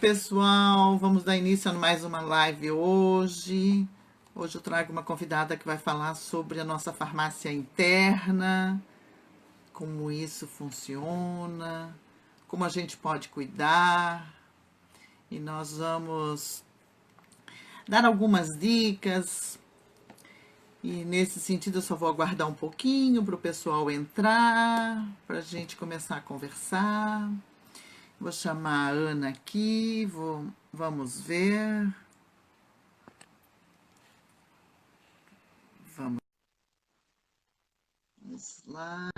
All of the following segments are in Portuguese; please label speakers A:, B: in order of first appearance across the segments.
A: Pessoal, vamos dar início a mais uma live hoje. Hoje eu trago uma convidada que vai falar sobre a nossa farmácia interna, como isso funciona, como a gente pode cuidar. E nós vamos dar algumas dicas. E nesse sentido eu só vou aguardar um pouquinho para o pessoal entrar, para a gente começar a conversar. Vou chamar a Ana aqui, vamos ver. Vamos lá.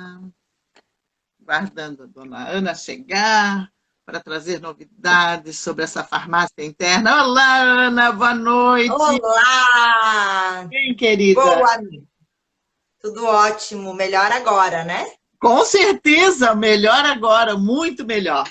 A: Guardando a dona Ana chegar para trazer novidades sobre essa farmácia interna. Olá, Ana, boa noite.
B: Olá!
A: Bem, querida?
B: Boa noite. Tudo ótimo, melhor agora, né?
A: Com certeza, melhor agora, muito melhor.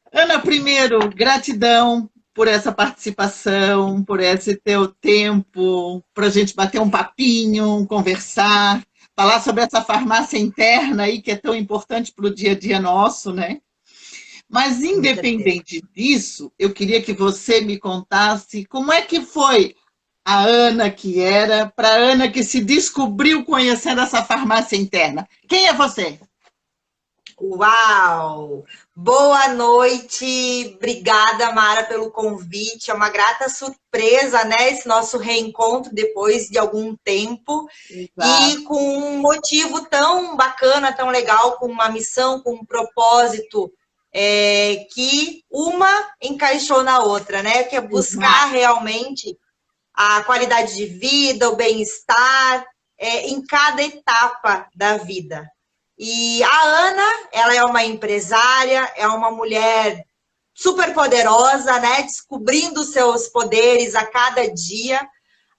A: Ana, primeiro, gratidão por essa participação, por esse teu tempo, para a gente bater um papinho, conversar, falar sobre essa farmácia interna aí que é tão importante para o dia a dia nosso, né? Mas,
B: Com certeza.
A: independente disso, eu queria que você me contasse como é que foi a Ana que era para a Ana que se descobriu conhecendo essa farmácia interna. Quem é você?
B: Uau! Boa noite, obrigada, Mara, pelo convite. É uma grata surpresa, né? Esse nosso reencontro depois de algum tempo
A: Exato.
B: e com um motivo tão bacana, tão legal, com uma missão, com um propósito, que uma encaixou na outra, né? Que é buscar
A: Exato.
B: realmente a qualidade de vida, o bem-estar, em cada etapa da vida. E a Ana, ela é uma empresária, é uma mulher super poderosa, né? Descobrindo seus poderes a cada dia.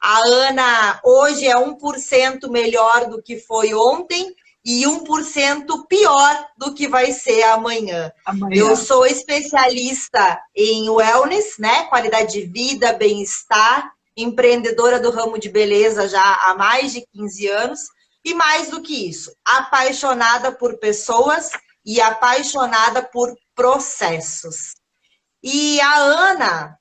B: A Ana hoje é 1% melhor do que foi ontem e 1% pior do que vai ser amanhã. Eu
A: Amanhã.
B: sou especialista em wellness, né? Qualidade de vida, bem-estar, empreendedora do ramo de beleza já há mais de 15 anos. E mais do que isso, apaixonada por pessoas e apaixonada por processos. E a Ana,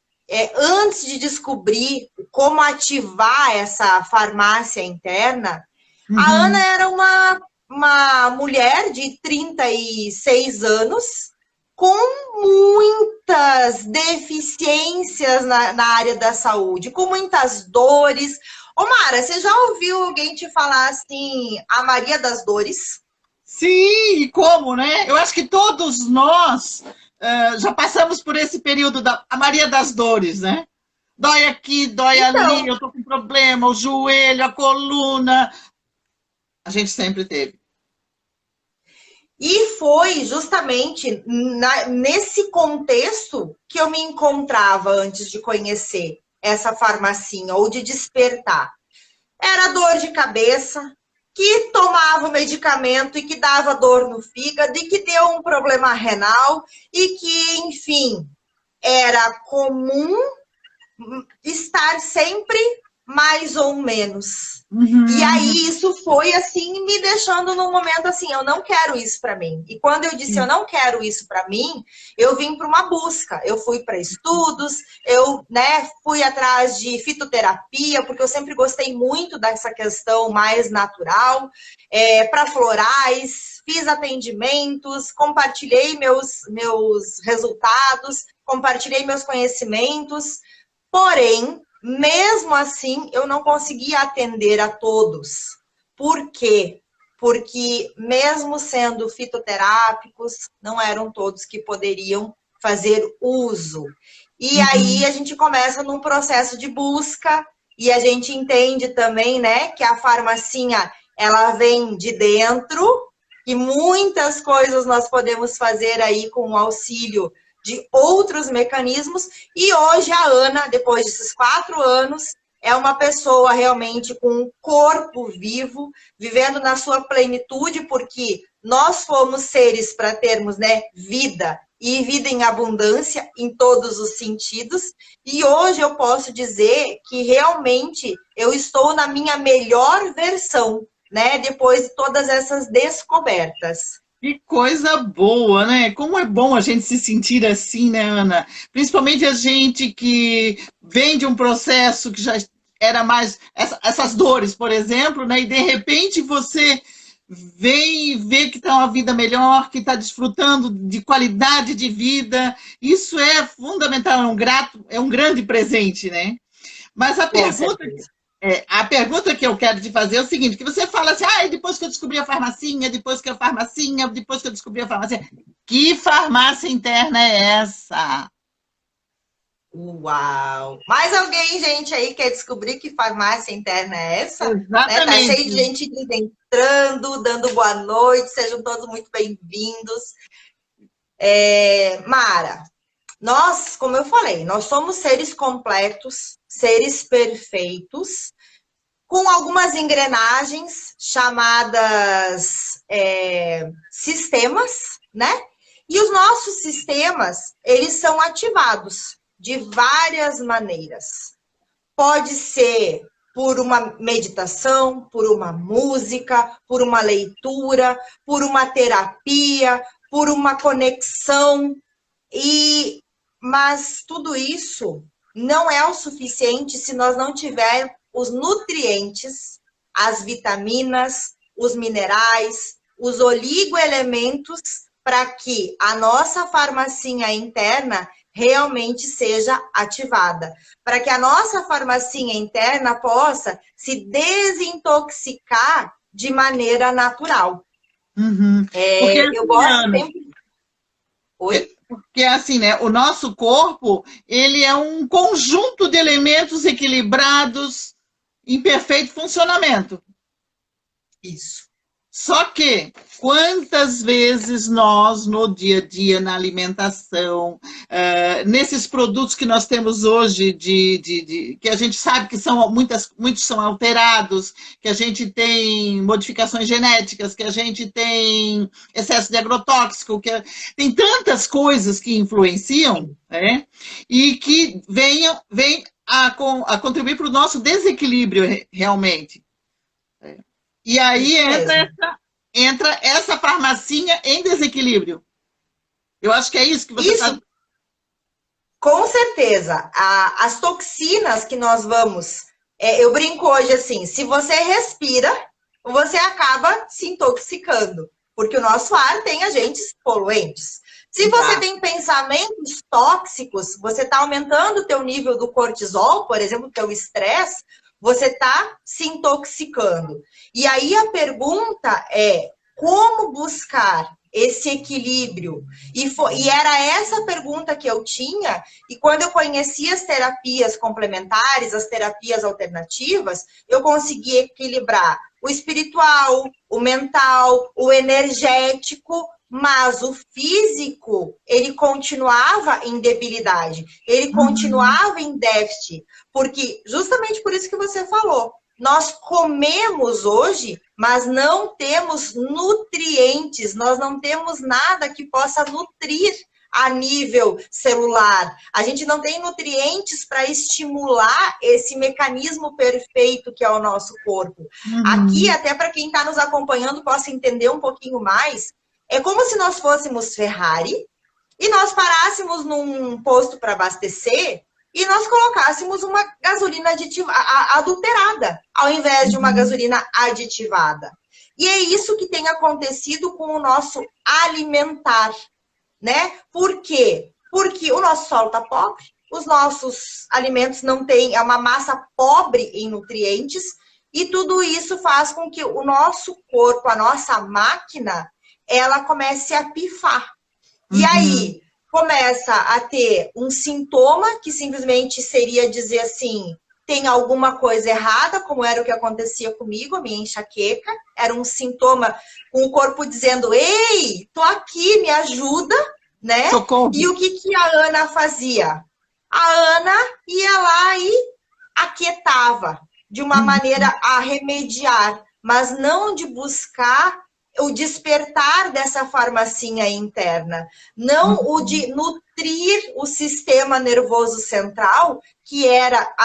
B: antes de descobrir como ativar essa farmácia interna, a Ana
A: Uhum.
B: era uma mulher de 36 anos com muitas deficiências na área da saúde, com muitas dores. Ô Mara, você já ouviu alguém te falar assim, a Maria das Dores?
A: Sim, e como, né? Eu acho que todos nós já passamos por esse período da a Maria das Dores, né? Dói aqui, dói ali,
B: Então,
A: eu tô com problema, o joelho, a coluna. A gente sempre teve.
B: e foi justamente nesse contexto que eu me encontrava antes de conhecer essa farmacinha ou de despertar. Era dor de cabeça, que tomava o medicamento e que dava dor no fígado e que deu um problema renal e que, enfim, era comum estar sempre mais ou menos. E aí
A: Uhum.
B: isso foi assim me deixando num momento assim, eu não quero isso para mim. E quando eu disse eu não quero isso para mim, eu vim para uma busca. Eu fui para estudos, eu, né, fui atrás de fitoterapia, porque eu sempre gostei muito dessa questão mais natural, para florais, fiz atendimentos, compartilhei meus resultados, compartilhei meus conhecimentos. Porém, mesmo assim, eu não conseguia atender a todos. Por quê? Porque, mesmo sendo fitoterápicos, não eram todos que poderiam fazer uso. E aí
A: Uhum.
B: a gente começa num processo de busca e a gente entende também, né, que a farmacinha ela vem de dentro e muitas coisas nós podemos fazer aí com o auxílio de outros mecanismos. E hoje a Ana, depois desses 4 anos, é uma pessoa realmente com um corpo vivo, vivendo na sua plenitude, porque nós fomos seres para termos, né, vida e vida em abundância em todos os sentidos. E hoje eu posso dizer que realmente eu estou na minha melhor versão, né, depois de todas essas descobertas.
A: Que coisa boa, né? Como é bom a gente se sentir assim, né, Ana? Principalmente a gente que vem de um processo que já era mais essas dores, por exemplo, né? E de repente você vem e vê que está uma vida melhor, que está desfrutando de qualidade de vida. Isso é fundamental, é um grande presente, né? Mas
B: Com certeza.
A: a pergunta que eu quero te fazer é o seguinte, que você fala assim, ah, depois que eu descobri a farmacinha, depois que eu descobri a farmácia. Que farmácia interna é essa?
B: Uau! Mais alguém, gente, aí quer descobrir que farmácia interna é essa? Né? Tá cheio de
A: Exatamente.
B: gente entrando, dando boa noite, sejam todos muito bem-vindos. Mara, nós, como eu falei, nós somos seres completos, seres perfeitos, com algumas engrenagens chamadas sistemas, né? E os nossos sistemas, eles são ativados de várias maneiras. Pode ser por uma meditação, por uma música, por uma leitura, por uma terapia, por uma conexão. Mas tudo isso não é o suficiente se nós não tivermos os nutrientes, as vitaminas, os minerais, os oligoelementos para que a nossa farmacinha interna realmente seja ativada, para que a nossa farmacinha interna possa se desintoxicar de maneira natural.
A: Uhum. Porque
B: Eu
A: assim,
B: gosto
A: Ana,
B: sempre... Oi?
A: porque assim, né, o nosso corpo, ele é um conjunto de elementos equilibrados em perfeito funcionamento.
B: Isso.
A: Só que quantas vezes nós, no dia a dia, na alimentação, nesses produtos que nós temos hoje, que a gente sabe que são muitos são alterados, que a gente tem modificações genéticas, que a gente tem excesso de agrotóxico, tem tantas coisas que influenciam, né, e que vem a contribuir para o nosso desequilíbrio realmente. E aí
B: Isso mesmo.
A: entra essa farmacinha em desequilíbrio. Eu acho que é isso que você está.
B: Isso, com certeza. As toxinas que nós vamos... eu brinco hoje assim, se você respira, você acaba se intoxicando, porque o nosso ar tem agentes poluentes. Se você
A: Exato.
B: tem pensamentos tóxicos, você está aumentando o teu nível do cortisol, por exemplo, o teu estresse, você está se intoxicando. E aí a pergunta é, como buscar esse equilíbrio? E era essa pergunta que eu tinha, e quando eu conheci as terapias complementares, as terapias alternativas, eu consegui equilibrar o espiritual, o mental, o energético, mas o físico, ele continuava em debilidade, ele continuava em déficit, porque justamente por isso que você falou, nós comemos hoje, mas não temos nutrientes, nós não temos nada que possa nutrir a nível celular. A gente não tem nutrientes para estimular esse mecanismo perfeito que é o nosso corpo. Aqui, até para quem está nos acompanhando possa entender um pouquinho mais, é como se nós fôssemos Ferrari e nós parássemos num posto para abastecer e nós colocássemos uma gasolina adulterada, ao invés de uma gasolina aditivada. E é isso que tem acontecido com o nosso alimentar, né? Por quê? Porque o nosso solo está pobre, os nossos alimentos não têm, é uma massa pobre em nutrientes, e tudo isso faz com que o nosso corpo, a nossa máquina, ela comece a pifar. E aí, começa a ter um sintoma que simplesmente seria dizer assim, tem alguma coisa errada, como era o que acontecia comigo, a minha enxaqueca, era um sintoma com o corpo dizendo, ei, tô aqui, me ajuda, né?
A: Socorro.
B: E o que a Ana fazia? A Ana ia lá e aquietava, de uma maneira a remediar, mas não de buscar o despertar dessa farmacinha interna, não o de nutrir o sistema nervoso central, que era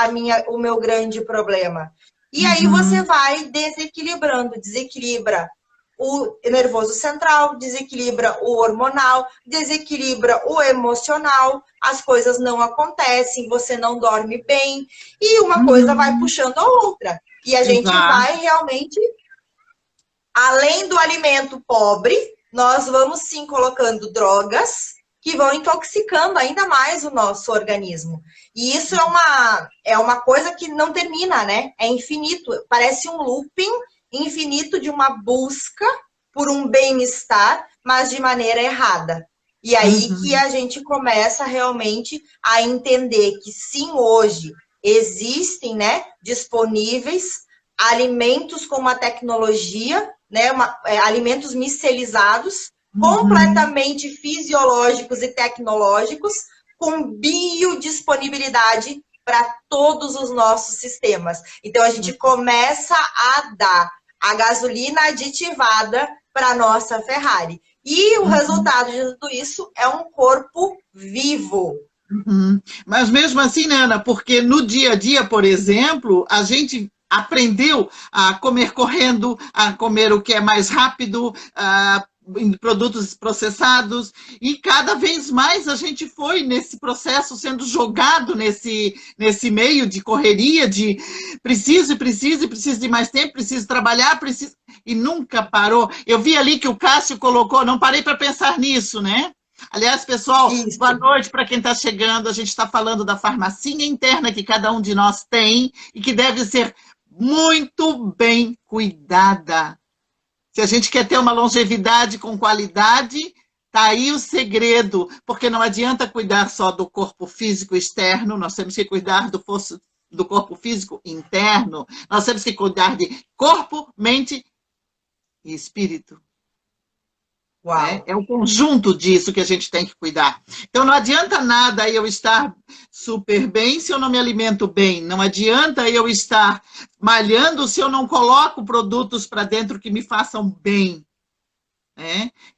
B: o meu grande problema. E aí você vai desequilibrando, desequilibra o nervoso central, desequilibra o hormonal, desequilibra o emocional, as coisas não acontecem, você não dorme bem, e uma coisa vai puxando a outra. E a gente vai realmente, além do alimento pobre, nós vamos sim colocando drogas que vão intoxicando ainda mais o nosso organismo. E isso é uma coisa que não termina, né? É infinito, parece um looping infinito de uma busca por um bem-estar, mas de maneira errada. E aí que a gente começa realmente a entender que sim, hoje existem, né, disponíveis alimentos com uma tecnologia, né, alimentos micelizados, completamente fisiológicos e tecnológicos, com biodisponibilidade para todos os nossos sistemas. Então, a gente começa a dar a gasolina aditivada para a nossa Ferrari. E o resultado de tudo isso é um corpo vivo.
A: Mas mesmo assim, né, Ana, porque no dia a dia, por exemplo, a gente aprendeu a comer correndo, a comer o que é mais rápido, em produtos processados, e cada vez mais a gente foi nesse processo sendo jogado nesse meio de correria, de preciso de mais tempo, preciso trabalhar, e nunca parou. Eu vi ali que o Cássio colocou, não parei para pensar nisso, né? Aliás, pessoal, boa noite para quem está chegando. A gente está falando da farmacinha interna que cada um de nós tem e que deve ser muito bem cuidada. Se a gente quer ter uma longevidade com qualidade, está aí o segredo, porque não adianta cuidar só do corpo físico externo, nós temos que cuidar do corpo físico interno, nós temos que cuidar de corpo, mente e espírito. É o conjunto disso que a gente tem que cuidar. Então, não adianta nada eu estar super bem se eu não me alimento bem. Não adianta eu estar malhando se eu não coloco produtos para dentro que me façam bem.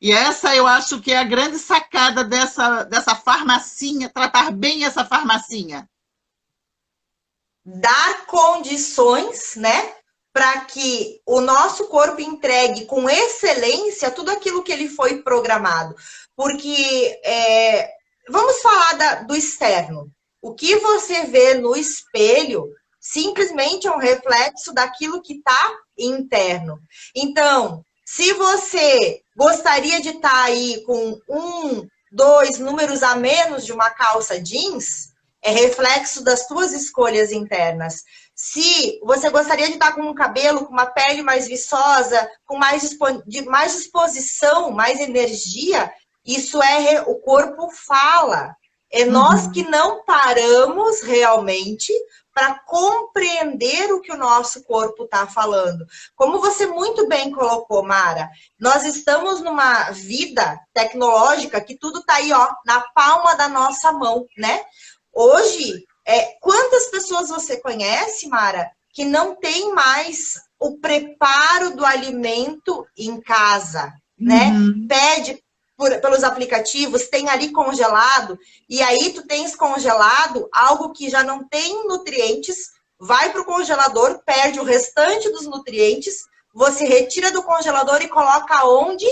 A: E essa eu acho que é a grande sacada dessa farmacinha, tratar bem essa farmacinha.
B: Dar condições, né? Para que o nosso corpo entregue com excelência tudo aquilo que ele foi programado. Porque, vamos falar do externo. O que você vê no espelho simplesmente é um reflexo daquilo que está interno. Então, se você gostaria de estar aí com 1, 2 números a menos de uma calça jeans, é reflexo das suas escolhas internas. Se você gostaria de estar com um cabelo, com uma pele mais viçosa, com mais disposição, mais energia, isso o corpo fala. É nós que não paramos realmente para compreender o que o nosso corpo está falando. Como você muito bem colocou, Mara, nós estamos numa vida tecnológica que tudo está aí, ó, na palma da nossa mão, né? Hoje, quantas pessoas você conhece, Mara, que não tem mais o preparo do alimento em casa, né? Pede pelos aplicativos, tem ali congelado, e aí tu tens congelado algo que já não tem nutrientes, vai para o congelador, perde o restante dos nutrientes, você retira do congelador e coloca onde?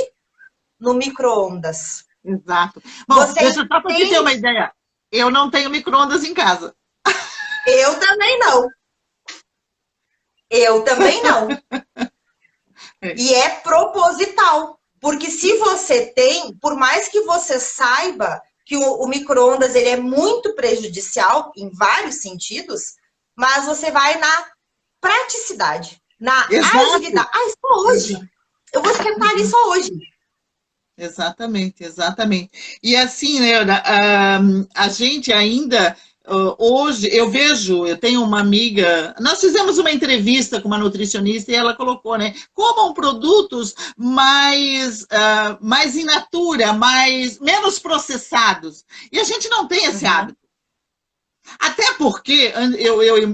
B: No micro-ondas.
A: Exato. Bom, deixa eu só para você ter uma ideia. Eu não tenho micro-ondas em casa.
B: Eu também não. Eu também não. E é proposital. Porque se você tem, por mais que você saiba que o micro-ondas ele é muito prejudicial em vários sentidos, mas você vai na praticidade, na agilidade. Só hoje. Eu vou esquentar ali só hoje.
A: Exatamente, exatamente. E assim, né, a gente ainda, hoje, eu tenho uma amiga, nós fizemos uma entrevista com uma nutricionista e ela colocou, né, comam produtos mais in natura, menos processados. E a gente não tem esse hábito. Até porque,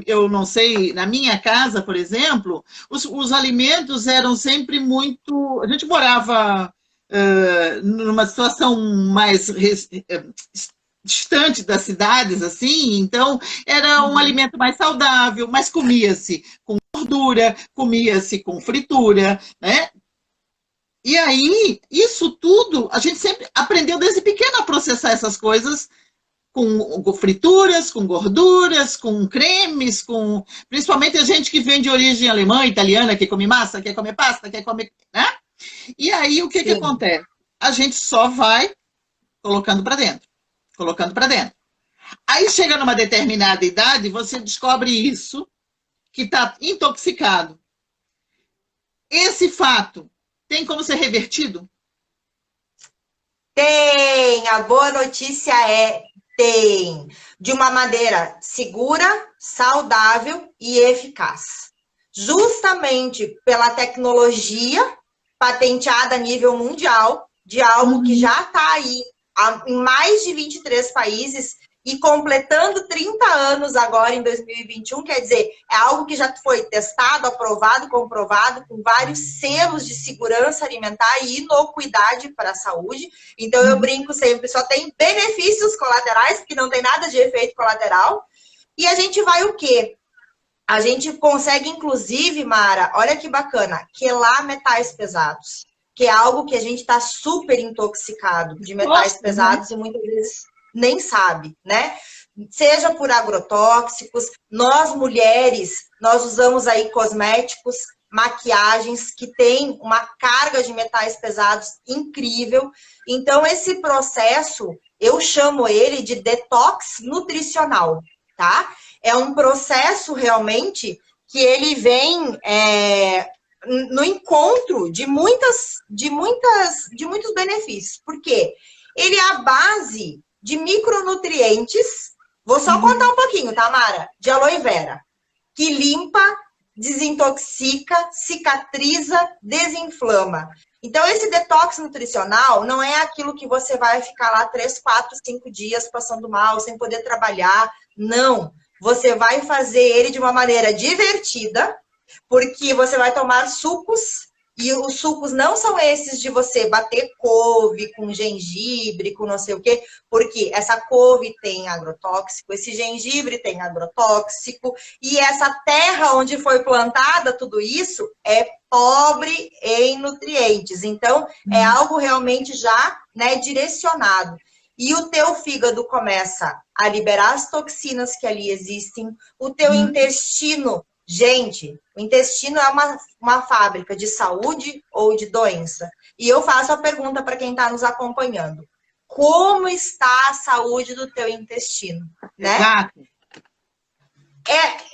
A: eu não sei, na minha casa, por exemplo, os alimentos eram sempre muito... A gente morava numa situação mais distante das cidades, assim, então era um alimento mais saudável, mas comia-se com gordura, comia-se com fritura, né? E aí, isso tudo, a gente sempre aprendeu desde pequeno a processar essas coisas com frituras, com gorduras, com cremes, com principalmente a gente que vem de origem alemã, italiana, que come massa, quer comer pasta, quer comer, né? E aí o que
B: Sim.
A: acontece? A gente só vai colocando para dentro, colocando para dentro. Aí chega numa determinada idade, você descobre isso, que está intoxicado. Esse fato tem como ser revertido?
B: Tem! A boa notícia é tem. De uma maneira segura, saudável e eficaz. Justamente pela tecnologia patenteada a nível mundial, de algo que já está aí em mais de 23 países e completando 30 anos agora em 2021, quer dizer, é algo que já foi testado, aprovado, comprovado, com vários selos de segurança alimentar e inocuidade para a saúde. Então eu brinco sempre, só tem benefícios colaterais, porque não tem nada de efeito colateral. E a gente vai o quê? A gente consegue, inclusive, Mara, olha que bacana, quelar metais pesados, que é algo que a gente está super intoxicado de metais pesados e muitas vezes nem sabe, né? Seja por agrotóxicos, nós mulheres, nós usamos aí cosméticos, maquiagens que tem uma carga de metais pesados incrível. Então, esse processo, eu chamo ele de detox nutricional, tá? É um processo realmente que ele vem no encontro de muitos benefícios. Por quê? Ele é a base de micronutrientes. Vou só contar um pouquinho, tá, Mara? De aloe vera, que limpa, desintoxica, cicatriza, desinflama. Então, esse detox nutricional não é aquilo que você vai ficar lá 3, 4, 5 dias passando mal, sem poder trabalhar. Não. Você vai fazer ele de uma maneira divertida, porque você vai tomar sucos, e os sucos não são esses de você bater couve com gengibre, com não sei o quê, porque essa couve tem agrotóxico, esse gengibre tem agrotóxico, e essa terra onde foi plantada tudo isso é pobre em nutrientes. Então, é algo realmente já, né, direcionado. E o teu fígado começa a liberar as toxinas que ali existem, o teu intestino. Gente, o intestino é uma fábrica de saúde ou de doença. E eu faço a pergunta para quem está nos acompanhando. Como está a saúde do teu intestino? Né?
A: Exato.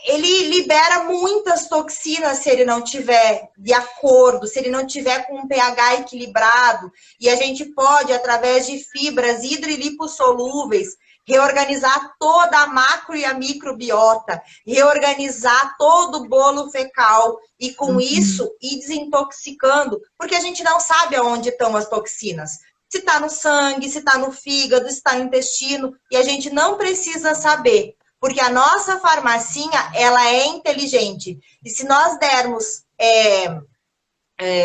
B: Ele libera muitas toxinas se ele não tiver de acordo, se ele não tiver com um pH equilibrado. E a gente pode, através de fibras hidrolipossolúveis, reorganizar toda a macro e a microbiota, reorganizar todo o bolo fecal e com isso ir desintoxicando, porque a gente não sabe aonde estão as toxinas. Se está no sangue, se está no fígado, se está no intestino, e a gente não precisa saber, porque a nossa farmacinha, ela é inteligente. E se nós dermos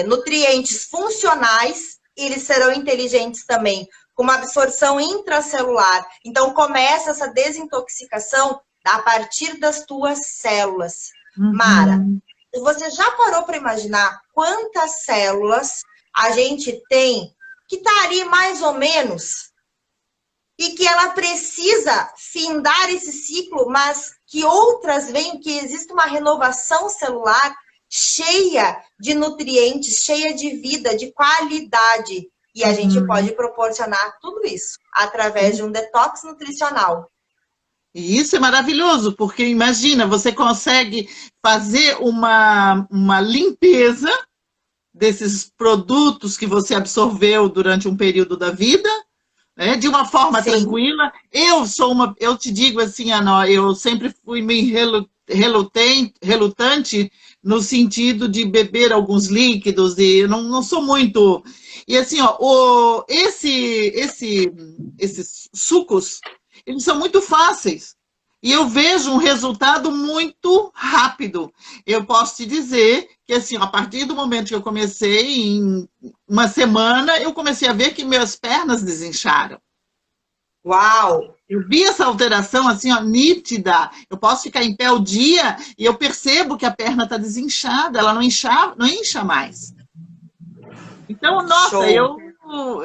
B: nutrientes funcionais, eles serão inteligentes também, com uma absorção intracelular. Então, começa essa desintoxicação a partir das tuas células. Mara, você já parou para imaginar quantas células a gente tem que está ali mais ou menos e que ela precisa findar esse ciclo, mas que outras vêm, que existe uma renovação celular cheia de nutrientes, cheia de vida, de qualidade. E a gente pode proporcionar tudo isso através de um detox nutricional.
A: E isso é maravilhoso, porque imagina, você consegue fazer uma limpeza desses produtos que você absorveu durante um período da vida, né, de uma forma tranquila. Eu te digo assim, Ana, eu sempre fui meio relutante no sentido de beber alguns líquidos, e eu não sou muito... E assim, ó, esses sucos, eles são muito fáceis. E eu vejo um resultado muito rápido. Eu posso te dizer que, assim, a partir do momento que eu comecei, em uma semana, eu comecei a ver que minhas pernas desincharam.
B: Uau!
A: Eu vi essa alteração, assim, ó, nítida. Eu posso ficar em pé o dia e eu percebo que a perna está desinchada, ela não incha mais. Então, nossa,
B: Show.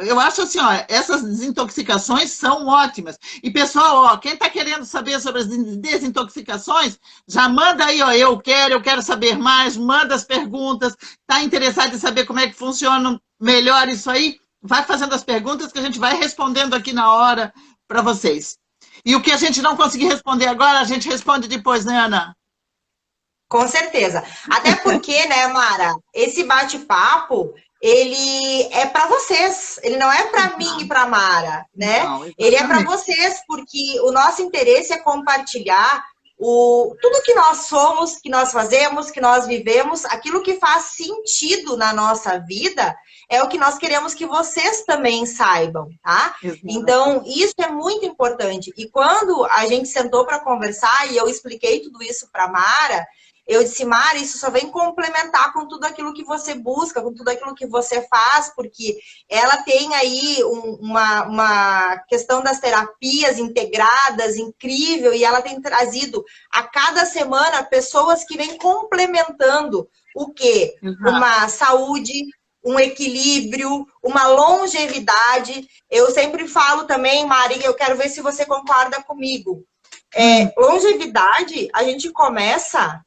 A: eu acho assim, ó, essas desintoxicações são ótimas. E, pessoal, ó, quem está querendo saber sobre as desintoxicações, já manda aí, ó, eu quero saber mais, manda as perguntas, está interessado em saber como é que funciona melhor isso aí? Vai fazendo as perguntas que a gente vai respondendo aqui na hora para vocês. E o que a gente não conseguir responder agora, a gente responde depois, né, Ana?
B: Com certeza. Até porque, né, Mara, esse bate-papo, ele é para vocês. Ele não é para mim e para Mara, né?
A: Não,
B: Ele é para
A: exatamente.
B: vocês, porque o nosso interesse é compartilhar tudo que nós somos, que nós fazemos, que nós vivemos, aquilo que faz sentido na nossa vida, é o que nós queremos que vocês também saibam, tá?
A: Exato.
B: Então, isso é muito importante. E quando a gente sentou para conversar e eu expliquei tudo isso para Mara, eu disse, Mara, isso só vem complementar com tudo aquilo que você busca, com tudo aquilo que você faz, porque ela tem aí uma questão das terapias integradas, incrível, e ela tem trazido a cada semana pessoas que vêm complementando o quê?
A: Exato.
B: Uma saúde, um equilíbrio, uma longevidade. Eu sempre falo também, Maria, eu quero ver se você concorda comigo. Longevidade, a gente começa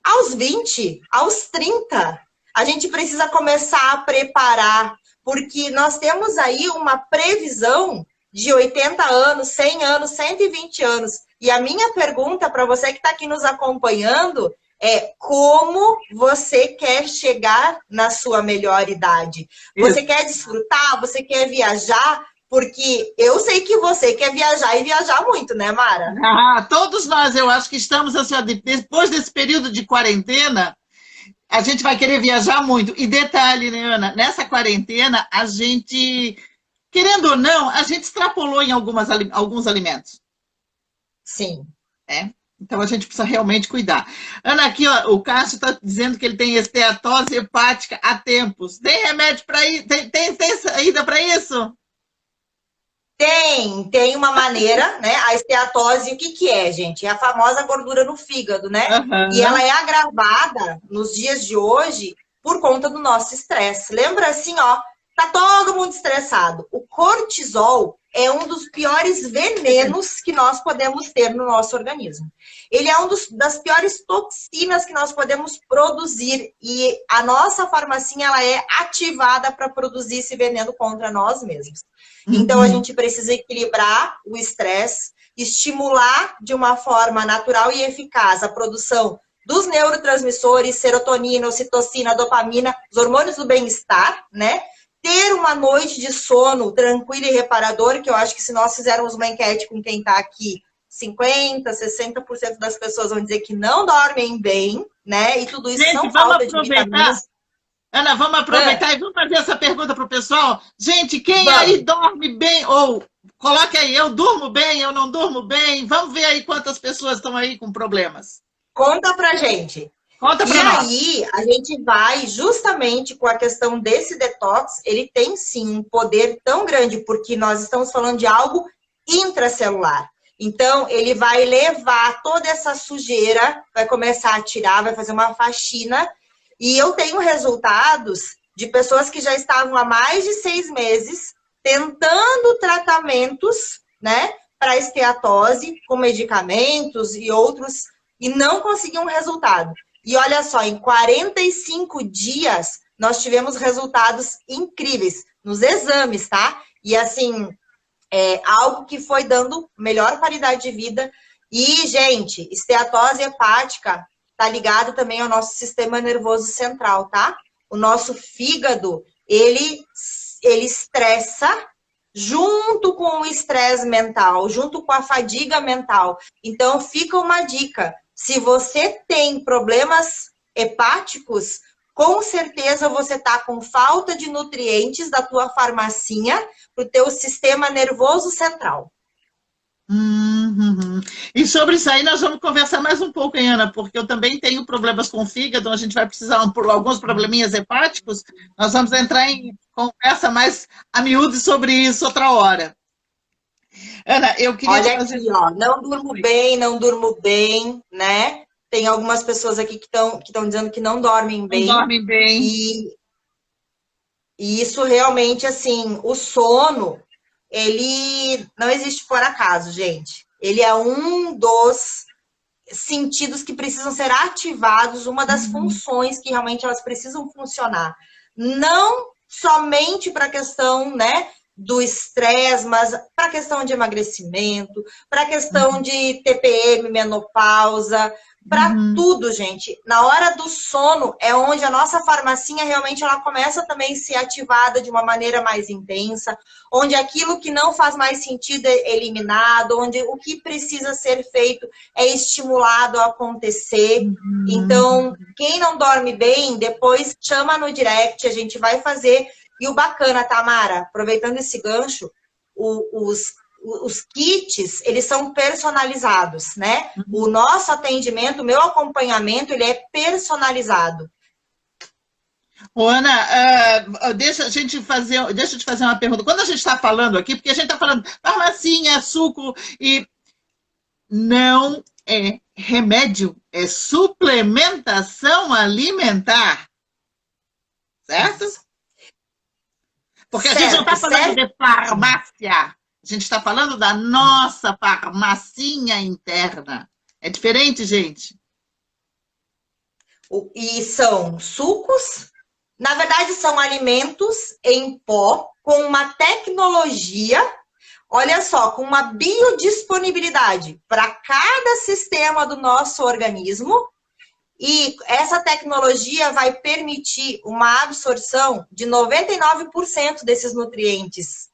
B: aos 20, aos 30, a gente precisa começar a preparar, porque nós temos aí uma previsão de 80 anos, 100 anos, 120 anos. E a minha pergunta para você que está aqui nos acompanhando é como você quer chegar na sua melhor idade? Você
A: Isso.
B: quer desfrutar? Você quer viajar? Porque eu sei que você quer viajar e viajar muito, né, Mara?
A: Ah, todos nós, eu acho que estamos assim, ó, depois desse período de quarentena, a gente vai querer viajar muito. E detalhe, né, Ana? Nessa quarentena, a gente, querendo ou não, a gente extrapolou em alguns alimentos,
B: Sim.
A: né? Então a gente precisa realmente cuidar. Ana, aqui, ó, o Cássio está dizendo que ele tem esteatose hepática há tempos. Tem remédio para isso? Tem saída para isso?
B: Tem uma maneira, né? A esteatose, o que que é, gente? É a famosa gordura no fígado, né? E ela
A: Aham.
B: é agravada nos dias de hoje por conta do nosso estresse. Lembra assim, ó, tá todo mundo estressado. O cortisol é um dos piores venenos que nós podemos ter no nosso organismo. Ele é das piores toxinas que nós podemos produzir e a nossa farmacinha ela é ativada para produzir esse veneno contra nós mesmos. Então, a
A: Uhum.
B: gente precisa equilibrar o estresse, estimular de uma forma natural e eficaz a produção dos neurotransmissores, serotonina, ocitocina, dopamina, os hormônios do bem-estar, né? Ter uma noite de sono tranquila e reparador, que eu acho que se nós fizermos uma enquete com quem está aqui, 50%, 60% das pessoas vão dizer que não dormem bem, né? E tudo isso
A: Gente,
B: são
A: vamos
B: falta de
A: aproveitar.
B: vitaminas.
A: Ana, vamos aproveitar e vamos fazer essa pergunta para o pessoal. Gente, quem aí
B: Vamos,
A: dorme bem? Ou coloque aí, eu durmo bem, eu não durmo bem. Vamos ver aí quantas pessoas estão aí com problemas.
B: conta pra gente.
A: Conta
B: E
A: para nós.
B: aí, a gente vai justamente com a questão desse detox, ele tem sim um poder tão grande, porque nós estamos falando de algo intracelular. Então, ele vai levar toda essa sujeira, vai começar a tirar, vai fazer uma faxina. E eu tenho resultados de pessoas que já estavam há mais de 6 meses tentando tratamentos, né, para esteatose, com medicamentos e outros, e não conseguiam resultado. E olha só, em 45 dias, nós tivemos resultados incríveis nos exames, tá? E assim, algo que foi dando melhor qualidade de vida. E, gente, esteatose hepática tá ligado também ao nosso sistema nervoso central, tá? O nosso fígado, ele estressa junto com o estresse mental, junto com a fadiga mental. Então, fica uma dica. Se você tem problemas hepáticos, com certeza você está com falta de nutrientes da tua farmacinha para o teu sistema nervoso central.
A: Uhum. E sobre isso aí nós vamos conversar mais um pouco, hein, Ana? Porque eu também tenho problemas com o fígado, a gente vai precisar por alguns probleminhas hepáticos. Nós vamos entrar em conversa mais a miúdo sobre isso outra hora. Ana, eu queria te
B: Olha
A: fazer.
B: aqui, ó, não durmo bem, né? Tem algumas pessoas aqui que estão dizendo que não dormem
A: Não
B: bem.
A: dormem bem.
B: E E isso realmente, assim, o sono, ele não existe por acaso, gente. Ele é um dos sentidos que precisam ser ativados, uma das funções que realmente elas precisam funcionar. Não somente para a questão, né, do estresse, mas para a questão de emagrecimento, para a questão de TPM, menopausa, para tudo, gente. Na hora do sono é onde a nossa farmacinha realmente ela começa também a ser ativada de uma maneira mais intensa, onde aquilo que não faz mais sentido é eliminado, onde o que precisa ser feito é estimulado a acontecer. Então, quem não dorme bem, depois chama no direct, a gente vai fazer. E o bacana, Tamara, aproveitando esse gancho, os kits, eles são personalizados, né? O nosso atendimento, o meu acompanhamento, ele é personalizado.
A: Ô, Ana, deixa eu te fazer uma pergunta. Quando a gente está falando aqui, porque a gente está falando farmacinha, suco, e não é remédio, é suplementação alimentar, certo? Porque a gente não está falando de farmácia, a gente está falando da nossa farmacinha interna. É diferente, gente.
B: E são sucos, na verdade são alimentos em pó com uma tecnologia, olha só, com uma biodisponibilidade para cada sistema do nosso organismo. E essa tecnologia vai permitir uma absorção de 99% desses nutrientes.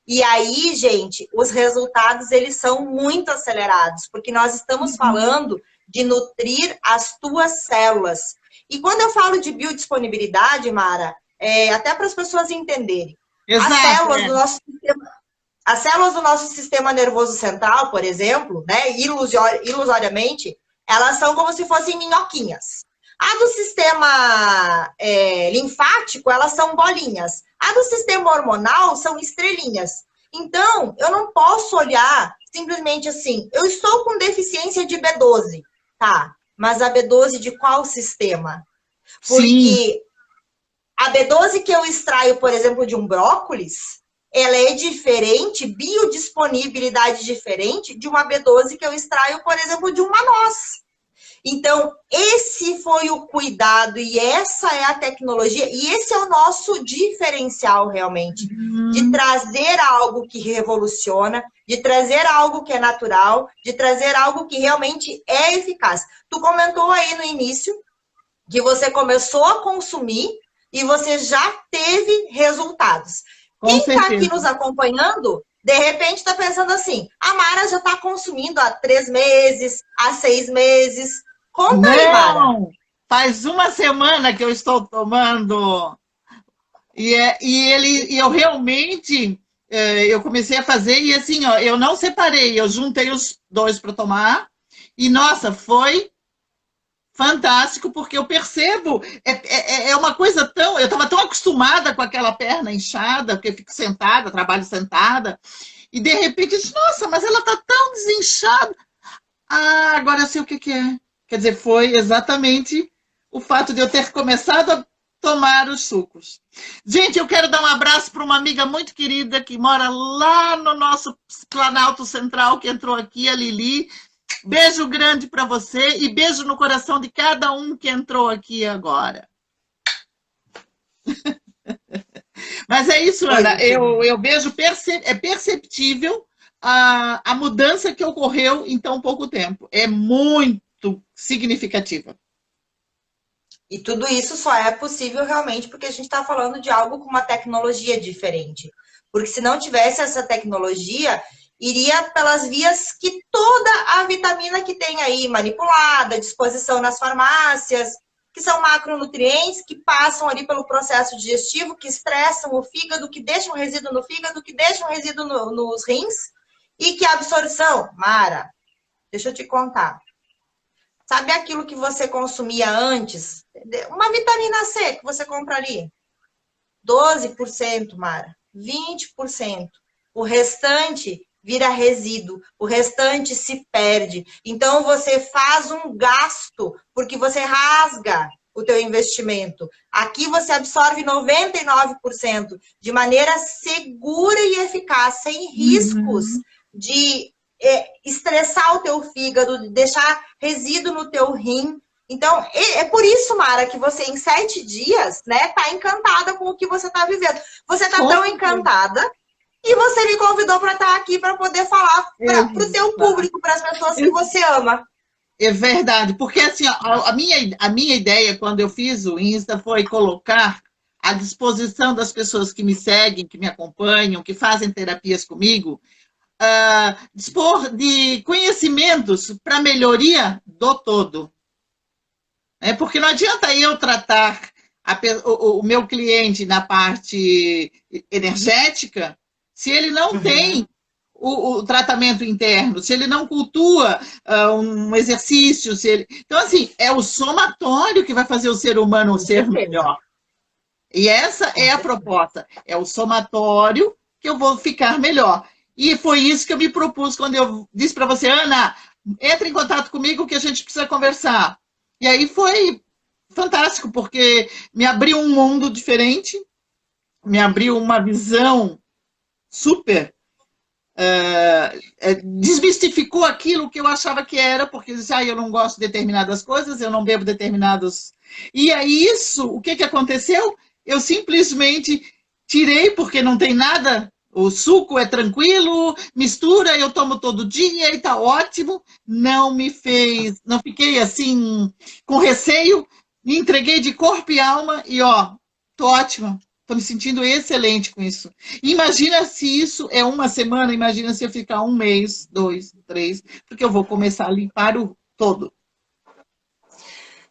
B: E aí, gente, os resultados, eles são muito acelerados, porque nós estamos falando de nutrir as tuas células. E quando eu falo de biodisponibilidade, Mara, até para as pessoas entenderem,
A: Exato,
B: as células do nosso sistema nervoso central, por exemplo, né, ilusoriamente, elas são como se fossem minhoquinhas. A do sistema linfático, elas são bolinhas. A do sistema hormonal são estrelinhas. Então, eu não posso olhar simplesmente assim, eu estou com deficiência de B12, tá? Mas a B12 de qual sistema? Porque
A: Sim.
B: a B12 que eu extraio, por exemplo, de um brócolis, ela é diferente, biodisponibilidade diferente de uma B12 que eu extraio, por exemplo, de uma noz. Então, esse foi o cuidado e essa é a tecnologia e esse é o nosso diferencial realmente, de trazer algo que revoluciona, de trazer algo que é natural, de trazer algo que realmente é eficaz. Tu comentou aí no início que você começou a consumir e você já teve resultados. Quem está aqui nos acompanhando, de repente está pensando assim, a Mara já está consumindo há 3 meses, há 6 meses. Conta aí, Mara.
A: Não, faz uma semana que eu estou tomando. E eu realmente, eu comecei a fazer e assim, ó, eu não separei, eu juntei os dois para tomar. E, nossa, foi fantástico, porque eu percebo, é uma coisa tão... Eu estava tão acostumada com aquela perna inchada, porque eu fico sentada, trabalho sentada, e de repente, eu disse, nossa, mas ela está tão desinchada. Ah, agora eu sei o que é. Quer dizer, foi exatamente o fato de eu ter começado a tomar os sucos. Gente, eu quero dar um abraço para uma amiga muito querida que mora lá no nosso Planalto Central, que entrou aqui, a Lili. Beijo grande para você e beijo no coração de cada um que entrou aqui agora. Mas é isso, Ana. Eu vejo, é perceptível a mudança que ocorreu em tão pouco tempo. É muito significativa.
B: E tudo isso só é possível realmente porque a gente está falando de algo com uma tecnologia diferente. Porque se não tivesse essa tecnologia, iria pelas vias que toda a vitamina que tem aí manipulada, à disposição nas farmácias, que são macronutrientes que passam ali pelo processo digestivo, que estressam o fígado, que deixam resíduo no fígado, que deixam resíduo nos rins, e que a absorção, Mara, deixa eu te contar. Sabe aquilo que você consumia antes? Uma vitamina C que você compraria. 12%, Mara. 20%. O restante vira resíduo. O restante se perde. Então, você faz um gasto, porque você rasga o teu investimento. Aqui você absorve 99% de maneira segura e eficaz, sem riscos de estressar o teu fígado, de deixar resíduo no teu rim. Então, é por isso, Mara, que você em 7 dias, né, tá encantada com o que você tá vivendo. Você tá tão encantada e você me convidou para estar aqui para poder falar para o teu público, para as pessoas que você ama.
A: É verdade, porque assim, a minha ideia quando eu fiz o Insta foi colocar à disposição das pessoas que me seguem, que me acompanham, que fazem terapias comigo, dispor de conhecimentos para melhoria do todo. Porque não adianta eu tratar o meu cliente na parte energética se ele não tem o tratamento interno, se ele não cultua um exercício. Então, assim, é o somatório que vai fazer o ser humano ser melhor. E essa é a proposta. É o somatório que eu vou ficar melhor. E foi isso que eu me propus quando eu disse para você, Ana, entre em contato comigo que a gente precisa conversar. E aí foi fantástico, porque me abriu um mundo diferente, me abriu uma visão super... desmistificou aquilo que eu achava que era, porque eu não gosto de determinadas coisas, eu não bebo determinados... E aí isso, o que aconteceu? Eu simplesmente tirei, porque não tem nada... O suco é tranquilo, mistura, eu tomo todo dia e tá ótimo. Não fiquei assim com receio, me entreguei de corpo e alma e tô ótima, tô me sentindo excelente com isso. Imagina se isso é uma semana, imagina se eu ficar 1 mês, 2, 3, porque eu vou começar a limpar o todo.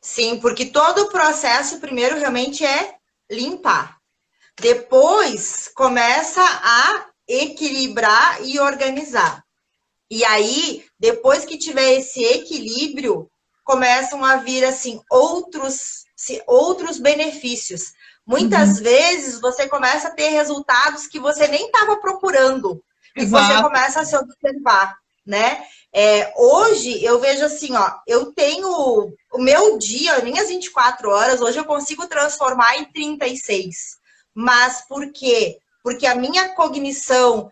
B: Sim, porque todo o processo primeiro realmente é limpar. Depois começa a equilibrar e organizar. E aí, depois que tiver esse equilíbrio, começam a vir assim outros benefícios. Muitas vezes você começa a ter resultados que você nem estava procurando. E você começa a se observar, né? Hoje eu vejo assim, eu tenho o meu dia, minhas 24 horas, hoje eu consigo transformar em 36. Mas por quê? Porque a minha cognição,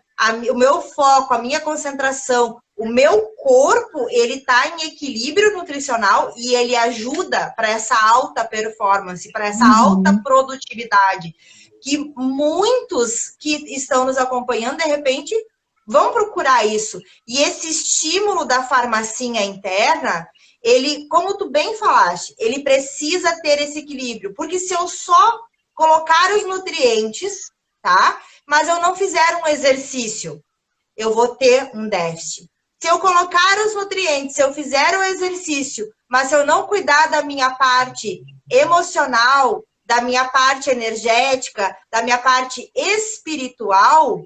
B: o meu foco, a minha concentração, o meu corpo, ele está em equilíbrio nutricional e ele ajuda para essa alta performance, para essa alta produtividade, que muitos que estão nos acompanhando, de repente, vão procurar isso. E esse estímulo da farmacinha interna, ele, como tu bem falaste, ele precisa ter esse equilíbrio, porque se eu só colocar os nutrientes, tá? Mas eu não fizer um exercício, eu vou ter um déficit. Se eu colocar os nutrientes, se eu fizer o exercício, mas se eu não cuidar da minha parte emocional, da minha parte energética, da minha parte espiritual,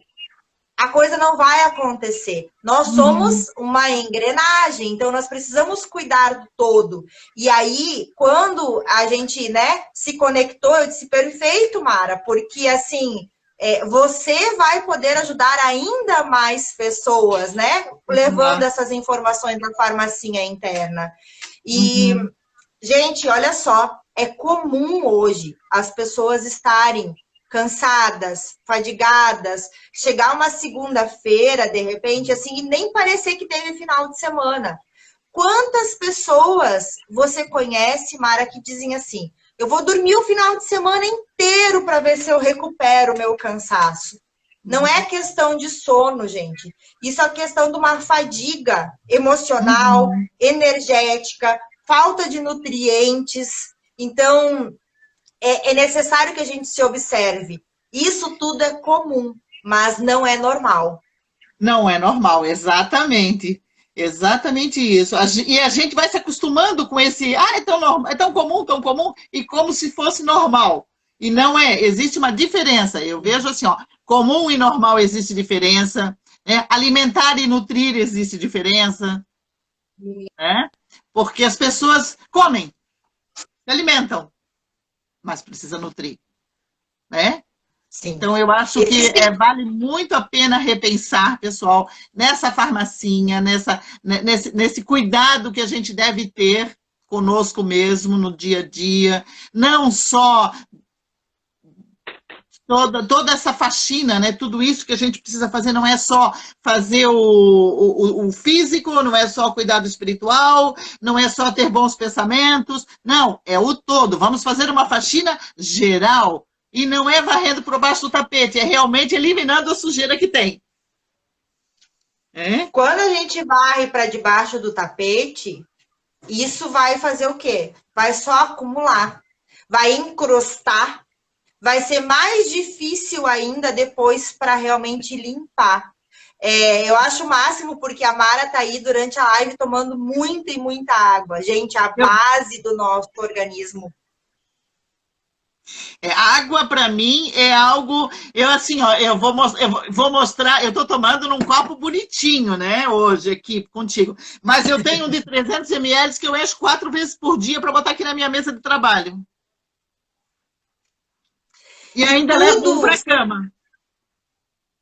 B: a coisa não vai acontecer. Nós somos uma engrenagem, então nós precisamos cuidar do todo. E aí, quando a gente, né, se conectou, eu disse, perfeito, Mara, porque assim, você vai poder ajudar ainda mais pessoas, né, levando essas informações da farmacinha interna. E, gente, olha só, é comum hoje as pessoas estarem cansadas, fadigadas, chegar uma segunda-feira, de repente, assim, e nem parecer que teve final de semana. Quantas pessoas você conhece, Mara, que dizem assim, eu vou dormir o final de semana inteiro para ver se eu recupero o meu cansaço. Não é questão de sono, gente. Isso é questão de uma fadiga emocional, energética, falta de nutrientes. Então, é necessário que a gente se observe. Isso tudo é comum, mas não é normal.
A: Não é normal, exatamente. Exatamente isso. E a gente vai se acostumando com esse... é tão normal, é tão comum, e como se fosse normal. E não é. Existe uma diferença. Eu vejo assim, comum e normal existe diferença. Né? Alimentar e nutrir existe diferença. Né? Porque as pessoas comem, se alimentam, mas precisa nutrir, né? Sim. Então, eu acho que vale muito a pena repensar, pessoal, nessa farmacinha, nesse cuidado que a gente deve ter conosco mesmo no dia a dia, não só toda essa faxina, né? Tudo isso que a gente precisa fazer não é só fazer o físico, não é só cuidar do espiritual, não é só ter bons pensamentos, não, é o todo. Vamos fazer uma faxina geral. E não é varrendo por baixo do tapete, é realmente eliminando a sujeira que tem. É?
B: Quando a gente varre para debaixo do tapete, isso vai fazer o quê? Vai só acumular, vai encrustar, vai ser mais difícil ainda depois para realmente limpar. Eu acho o máximo porque a Mara tá aí durante a live tomando muita e muita água. Gente, a base do nosso organismo.
A: Água para mim é algo, eu assim, ó, eu vou mostrar, eu estou tomando num copo bonitinho, né, hoje aqui contigo, mas eu tenho um de 300 ml que eu encho 4 vezes por dia para botar aqui na minha mesa de trabalho. E ainda levo um para a cama.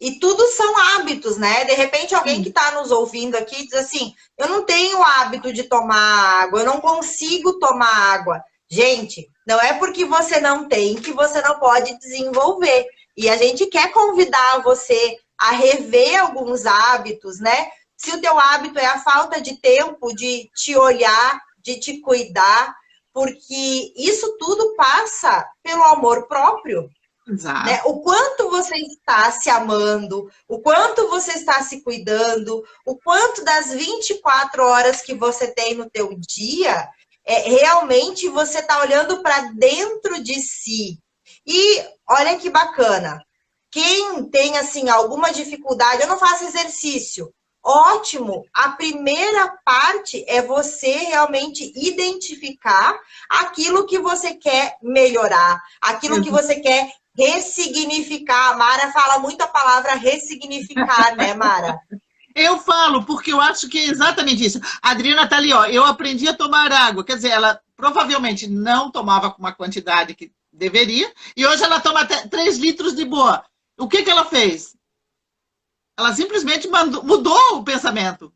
B: E tudo são hábitos, né? De repente, alguém que está nos ouvindo aqui diz assim, eu não tenho hábito de tomar água, eu não consigo tomar água. Gente, não é porque você não tem que você não pode desenvolver. E a gente quer convidar você a rever alguns hábitos, né? Se o teu hábito é a falta de tempo de te olhar, de te cuidar, porque isso tudo passa pelo amor próprio.
A: Exato.
B: Né? O quanto você está se amando, o quanto você está se cuidando, o quanto das 24 horas que você tem no teu dia, realmente você está olhando para dentro de si. E olha que bacana, quem tem assim alguma dificuldade, eu não faço exercício, ótimo, a primeira parte é você realmente identificar aquilo que você quer melhorar, aquilo que você quer ressignificar. A Mara fala muito a palavra ressignificar, né, Mara?
A: Eu falo, porque eu acho que é exatamente isso. A Adriana tá ali, ó, eu aprendi a tomar água. Quer dizer, ela provavelmente não tomava com uma quantidade que deveria, e hoje ela toma até 3 litros de boa. O que ela fez? Ela simplesmente mudou o pensamento.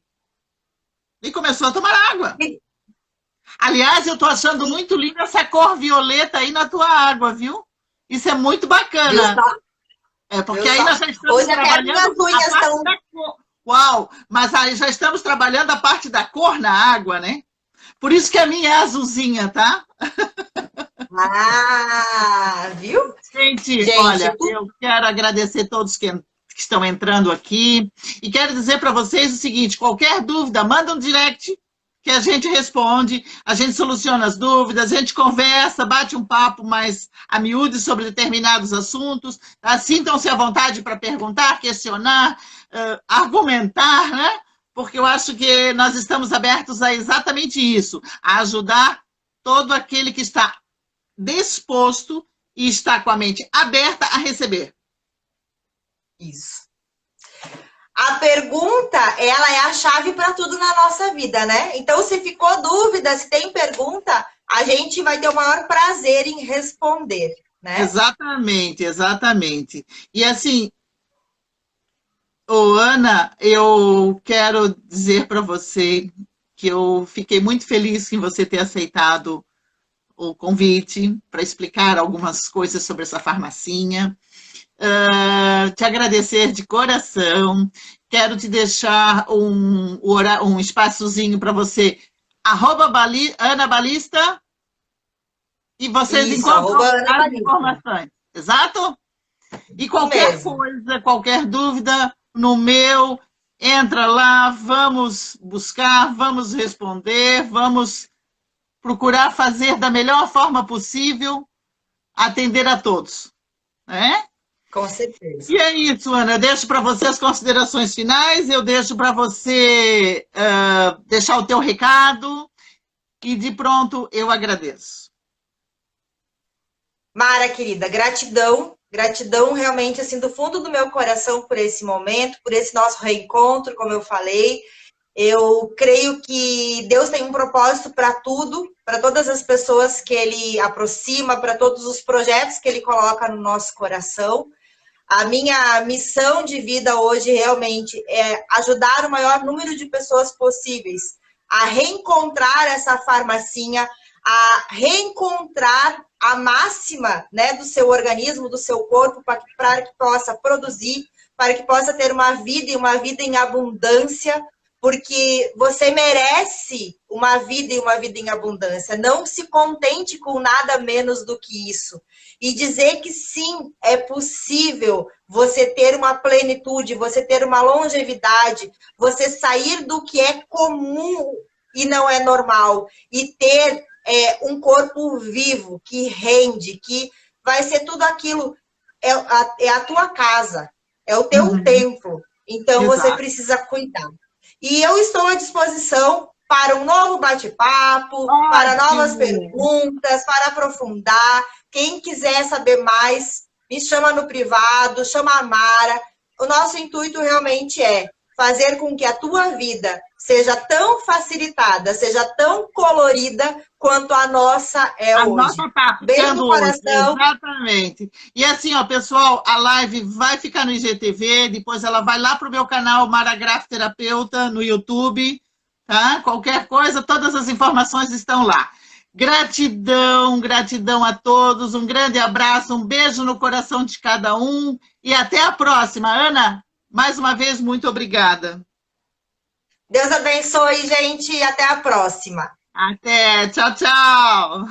A: E começou a tomar água. Aliás, eu tô achando muito linda essa cor violeta aí na tua água, viu? Isso é muito bacana. Porque aí nós já estamos
B: hoje trabalhando a parte da
A: cor. Uau! Mas aí já estamos trabalhando a parte da cor na água, né? Por isso que a minha é azulzinha, tá?
B: Viu?
A: Gente, olha, eu quero agradecer todos que estão entrando aqui e quero dizer para vocês o seguinte, qualquer dúvida, manda um direct que a gente responde, a gente soluciona as dúvidas, a gente conversa, bate um papo mais a miúde sobre determinados assuntos, tá? Sintam-se à vontade para perguntar, questionar, argumentar, né? Porque eu acho que nós estamos abertos a exatamente isso, a ajudar todo aquele que está disposto e está com a mente aberta a receber.
B: Isso. A pergunta, ela é a chave para tudo na nossa vida, né? Então, se ficou dúvida, se tem pergunta, a gente vai ter o maior prazer em responder, né?
A: Exatamente, exatamente. E assim, Ana, eu quero dizer para você que eu fiquei muito feliz em você ter aceitado o convite para explicar algumas coisas sobre essa farmacinha. Te agradecer de coração. Quero te deixar um espaçozinho para você. @Ana Balista. E vocês encontram as informações. Exato? E qualquer coisa, qualquer dúvida, no meu, entra lá, vamos buscar, vamos responder, vamos procurar fazer da melhor forma possível, atender a todos. Né?
B: Com certeza.
A: E é isso, Ana. Eu deixo para você as considerações finais, eu deixo para você deixar o teu recado e de pronto eu agradeço.
B: Mara, querida, gratidão. Gratidão realmente, assim, do fundo do meu coração por esse momento, por esse nosso reencontro, como eu falei. Eu creio que Deus tem um propósito para tudo, para todas as pessoas que Ele aproxima, para todos os projetos que Ele coloca no nosso coração. A minha missão de vida hoje realmente é ajudar o maior número de pessoas possíveis a reencontrar essa farmacinha, a reencontrar a máxima, né, do seu organismo, do seu corpo, para que possa produzir, para que possa ter uma vida e uma vida em abundância, porque você merece uma vida e uma vida em abundância. Não se contente com nada menos do que isso. E dizer que sim, é possível você ter uma plenitude, você ter uma longevidade, você sair do que é comum e não é normal, e ter um corpo vivo, que rende, que vai ser tudo aquilo, é a tua casa, é o teu templo. Então,
A: Exato.
B: você precisa cuidar. E eu estou à disposição para um novo bate-papo, para novas perguntas, para aprofundar. Quem quiser saber mais, me chama no privado, chama a Mara. O nosso intuito realmente é fazer com que a tua vida seja tão facilitada, seja tão colorida quanto a nossa é hoje.
A: A nossa tá
B: Beijo no coração.
A: Exatamente. E assim, ó, pessoal, a live vai ficar no IGTV, depois ela vai lá para o meu canal Mara Graff Terapeuta no YouTube, tá? Qualquer coisa, todas as informações estão lá. Gratidão, gratidão a todos, um grande abraço, um beijo no coração de cada um e até a próxima. Ana, mais uma vez, muito obrigada.
B: Deus abençoe, gente, e até a próxima.
A: Até, tchau, tchau.